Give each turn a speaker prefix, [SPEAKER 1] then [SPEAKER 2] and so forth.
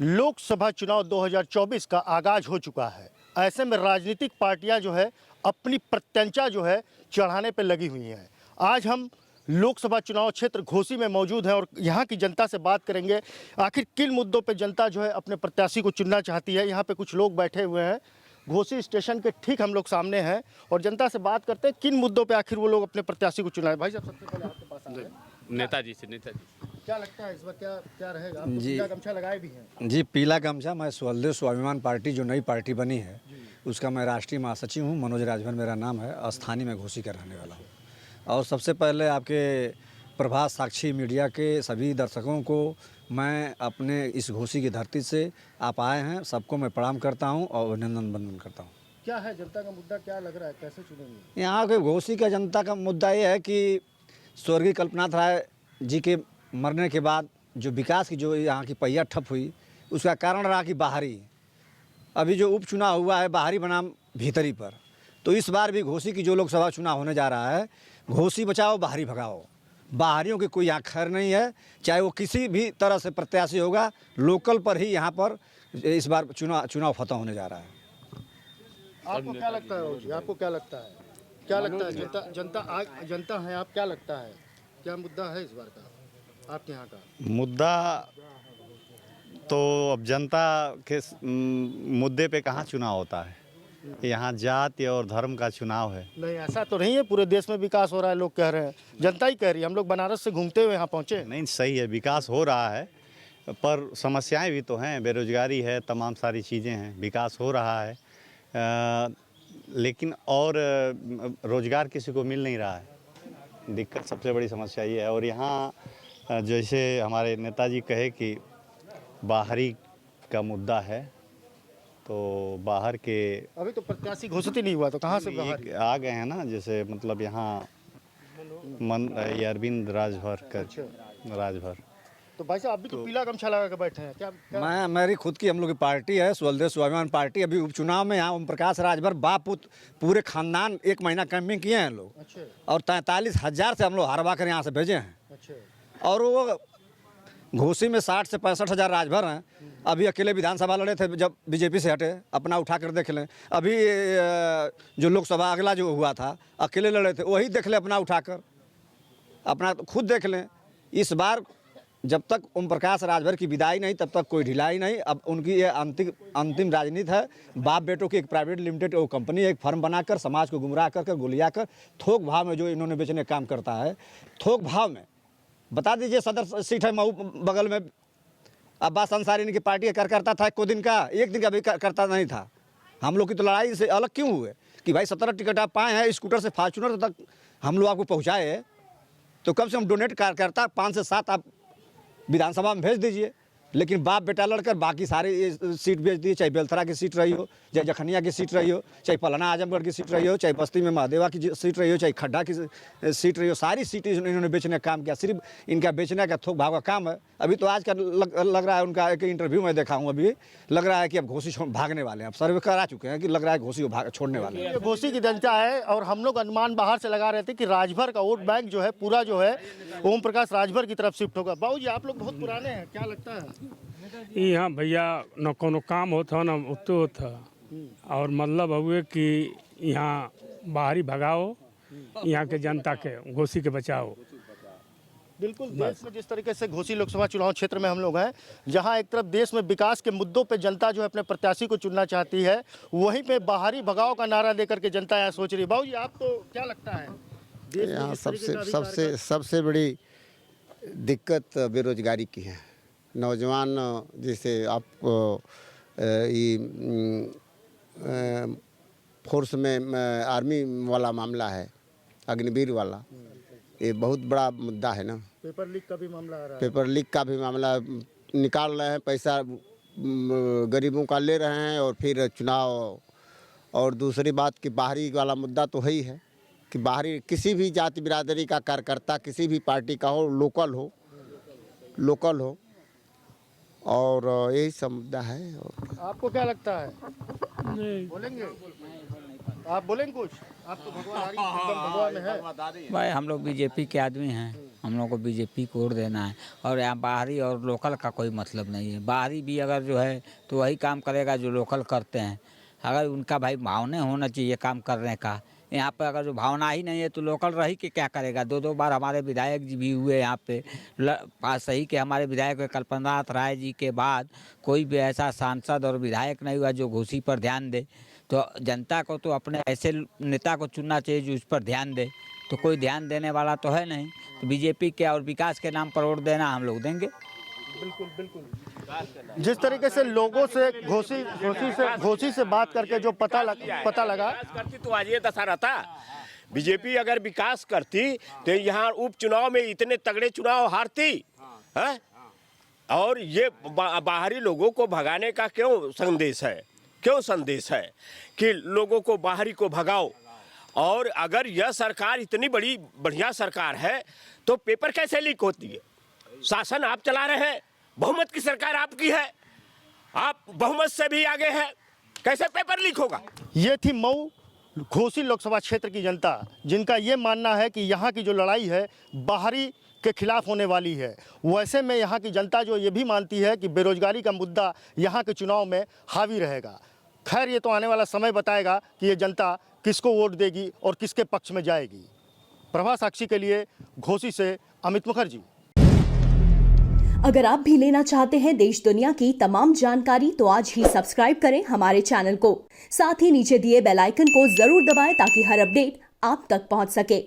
[SPEAKER 1] लोकसभा चुनाव 2024 का आगाज हो चुका है। ऐसे में राजनीतिक पार्टियां जो है अपनी प्रत्यंचा जो है चढ़ाने पर लगी हुई हैं। आज हम लोकसभा चुनाव क्षेत्र घोसी में मौजूद हैं और यहाँ की जनता से बात करेंगे आखिर किन मुद्दों पे जनता जो है अपने प्रत्याशी को चुनना चाहती है। यहाँ पे कुछ लोग बैठे हुए हैं, घोसी स्टेशन के ठीक हम लोग सामने हैं और जनता से बात करते हैं किन मुद्दों पे आखिर वो लोग अपने प्रत्याशी को चुना है। भाई साहब, सबसे पहले आपके पास आ रहे हैं।
[SPEAKER 2] नेताजी
[SPEAKER 1] क्या लगता है इस बार क्या रहेगा? आप
[SPEAKER 3] जी,
[SPEAKER 1] पीला गमछा लगाए भी हैं।
[SPEAKER 3] जी, पीला गमछा। मैं स्वदेव स्वाभिमान पार्टी जो नई पार्टी बनी है उसका मैं राष्ट्रीय महासचिव हूँ। मनोज राजभर मेरा नाम है। स्थानीय में घोसी का रहने वाला हूँ। और सबसे पहले आपके प्रभात साक्षी मीडिया के सभी दर्शकों को मैं अपने इस घोसी की धरती से आप आए हैं, सबको मैं प्रणाम करता हूँ और अभिनंदन वंदन करता हूँ।
[SPEAKER 1] क्या है जनता का मुद्दा, क्या लग रहा है, कैसे चुनेंगे?
[SPEAKER 3] यहाँ के घोसी का जनता का मुद्दा ये है कि स्वर्गीय कल्पनाथ राय जी के मरने के बाद जो विकास की जो यहाँ की पहिया ठप हुई, उसका कारण रहा कि बाहरी अभी जो उपचुनाव हुआ है बाहरी बनाम भीतरी पर। तो इस बार भी घोसी की जो लोकसभा चुनाव होने जा रहा है, घोसी बचाओ बाहरी भगाओ। बाहरियों की कोई यहाँ खैर नहीं है, चाहे वो किसी भी तरह से प्रत्याशी होगा, लोकल पर ही यहाँ पर इस बार चुनाव फतह होने जा रहा है।
[SPEAKER 1] आपको क्या लगता है? आपको क्या लगता है? क्या लगता है? जनता है, आप क्या लगता है क्या मुद्दा है इस बार का आपके यहाँ का?
[SPEAKER 4] मुद्दा तो अब जनता के मुद्दे पे कहाँ चुनाव होता है। यहाँ जाति और धर्म का चुनाव है।
[SPEAKER 1] नहीं, ऐसा तो नहीं है। पूरे देश में विकास हो रहा है, लोग कह रहे हैं, जनता ही कह रही है। हम लोग बनारस से घूमते हुए यहाँ पहुँचे।
[SPEAKER 4] नहीं, सही है, विकास हो रहा है, पर समस्याएं भी तो हैं। बेरोजगारी है, तमाम सारी चीज़ें हैं। विकास हो रहा है लेकिन और रोजगार किसी को मिल नहीं रहा है। दिक्कत सबसे बड़ी समस्या ये है। और यहाँ जैसे हमारे नेताजी कहे कि बाहरी का मुद्दा है, तो बाहर के
[SPEAKER 1] अभी तो प्रत्याशी घोषित ही नहीं हुआ, तो कहाँ से बाहर?
[SPEAKER 4] आ गए हैं ना। जैसे मतलब यहाँ ये अरविंद राजभर।
[SPEAKER 1] तो भाई साहब, अभी तो पीला गमछा लगा के बैठे हैं। क्या
[SPEAKER 3] मेरी खुद की हम लोग की पार्टी है स्वदेव स्वाभिमान पार्टी। अभी उपचुनाव में यहाँ ओम प्रकाश राजभर बाप पुत्र पूरे खानदान 1 महीना कैंपिंग किए हैं लोग।
[SPEAKER 1] अच्छा।
[SPEAKER 3] और 43,000 से हम लोग हरवा कर यहाँ से भेजे हैं।
[SPEAKER 1] अच्छा।
[SPEAKER 3] और वो घोसी में 60 से 65,000 राजभर हैं। अभी अकेले विधानसभा लड़े थे, जब बीजेपी से हटे। अपना उठा कर देख लें। अभी जो लोकसभा अगला जो हुआ था अकेले लड़े थे, वही देख लें, अपना उठाकर अपना खुद देख लें। इस बार जब तक ओम प्रकाश राजभर की विदाई नहीं तब तक कोई ढिलाई नहीं। अब उनकी ये अंतिम राजनीति है। बाप बेटों की एक प्राइवेट लिमिटेड वो कंपनी, एक फर्म बनाकर समाज को गुमराह कर गोलियाँ कर थोक भाव में जो इन्होंने बेचने का काम करता है। थोक भाव में बता दीजिए, सदर सीट है मऊ बगल में, अब्बास अंसारी की पार्टी का करता था। एक दिन का भी करता नहीं था। हम लोग की तो लड़ाई से अलग क्यों हुए कि भाई 17 टिकट आप पाए हैं, स्कूटर से फॉर्चूनर तक हम लोग आपको पहुँचाए, तो कम से कम डोनेट करता 5 से 7 आप विधानसभा में भेज दीजिए। लेकिन बाप बेटा लड़कर बाकी सारी सीट भेज दिए, चाहे बेलथरा की सीट रही हो, चाहे जखनिया की सीट रही हो, चाहे पलना आजमगढ़ की सीट रही हो, चाहे बस्ती में महादेवा की सीट रही हो, चाहे खड्डा की सीट रही हो। सारी सीटें इन्होंने बेचने का काम किया। सिर्फ इनका बेचने का थोक भाव का काम है। अभी तो आज का लग रहा है, उनका एक इंटरव्यू में देखा हूँ, अभी लग रहा है कि अब घोसी भागने वाले हैं। अब सर्वे करा चुके हैं कि लग रहा है घोसी छोड़ने वाले हैं।
[SPEAKER 1] घोसी की जनता है और हम लोग अनुमान बाहर से लगा रहे थे कि राजभर का वोट बैंक जो है पूरा जो है ओम प्रकाश राजभर की तरफ शिफ्ट होगा। बाबू जी, आप लोग बहुत पुराने हैं, क्या लगता है?
[SPEAKER 2] यहाँ भैया न कोनो काम होता न उतो होता। और मतलब हुए कि यहाँ बाहरी भगाओ, यहाँ के जनता के घोसी के बचाओ।
[SPEAKER 1] बिल्कुल। देश में जिस तरीके से घोसी लोकसभा चुनाव क्षेत्र में हम लोग हैं, जहां एक तरफ देश में विकास के मुद्दों पे जनता जो है अपने प्रत्याशी को चुनना चाहती है, वहीं पे बाहरी भगाओ का नारा देकर के जनता यहाँ सोच रही है। बाबू जी, आपको क्या लगता है?
[SPEAKER 5] यहाँ सबसे बड़ी दिक्कत बेरोजगारी की है। नौजवान जैसे आपको फोर्स में आर्मी वाला मामला है, अग्निवीर वाला, ये बहुत बड़ा मुद्दा है ना।
[SPEAKER 1] पेपर लीक का भी मामला आ रहा है।
[SPEAKER 5] पेपर लीक का भी मामला निकाल रहे हैं, पैसा गरीबों का ले रहे हैं और फिर चुनाव। और दूसरी बात कि बाहरी वाला मुद्दा तो है ही है कि बाहरी किसी भी जाति बिरादरी का कार्यकर्ता किसी भी पार्टी का हो, लोकल हो और यही सब मुद्दा है।
[SPEAKER 1] आपको क्या लगता है? बोलेंगे? आप बोलेंगे कुछ? आप तो भगवान भगवान में है।
[SPEAKER 6] भाई हम लोग बीजेपी के आदमी हैं, हम लोग को बीजेपी को वोट देना है। और यहाँ बाहरी और लोकल का कोई मतलब नहीं है। बाहरी भी अगर जो है तो वही काम करेगा जो लोकल करते हैं। अगर उनका भाई भावना होना चाहिए काम करने का। यहाँ पे अगर जो भावना ही नहीं है तो लोकल रही के क्या करेगा। 2-2 बार हमारे विधायक जी भी हुए यहाँ पे पास सही के हमारे विधायक कल्पनाथ राय जी के बाद कोई भी ऐसा सांसद और विधायक नहीं हुआ जो घोसी पर ध्यान दे। तो जनता को तो अपने ऐसे नेता को चुनना चाहिए जो उस पर ध्यान दे। तो कोई ध्यान देने वाला तो है नहीं। तो बीजेपी के और विकास के नाम पर वोट देना हम लोग देंगे।
[SPEAKER 1] जिस तरीके से लोगों से घोसी से बात करके जो पता लगा
[SPEAKER 7] करती तो आज ये दशा रहता। बीजेपी अगर विकास करती तो यहाँ उपचुनाव में इतने तगड़े चुनाव हारती है। और ये बाहरी लोगों को भगाने का क्यों संदेश है कि लोगों को बाहरी को भगाओ। और अगर यह सरकार इतनी बढ़िया सरकार है तो पेपर कैसे लीक होती है। शासन आप चला रहे हैं, बहुमत की सरकार आपकी है, आप बहुमत से भी आगे हैं, कैसे पेपर लीक होगा।
[SPEAKER 1] ये थी मऊ घोसी लोकसभा क्षेत्र की जनता, जिनका ये मानना है कि यहाँ की जो लड़ाई है बाहरी के खिलाफ होने वाली है। वैसे में यहाँ की जनता जो ये भी मानती है कि बेरोजगारी का मुद्दा यहाँ के चुनाव में हावी रहेगा। खैर ये तो आने वाला समय बताएगा कि ये जनता किसको वोट देगी और किसके पक्ष में जाएगी। प्रभा साक्षी के लिए घोसी से अमित मुखर्जी।
[SPEAKER 8] अगर आप भी लेना चाहते हैं देश दुनिया की तमाम जानकारी तो आज ही सब्सक्राइब करें हमारे चैनल को। साथ ही नीचे दिए बेल आइकन को जरूर दबाएं ताकि हर अपडेट आप तक पहुंच सके।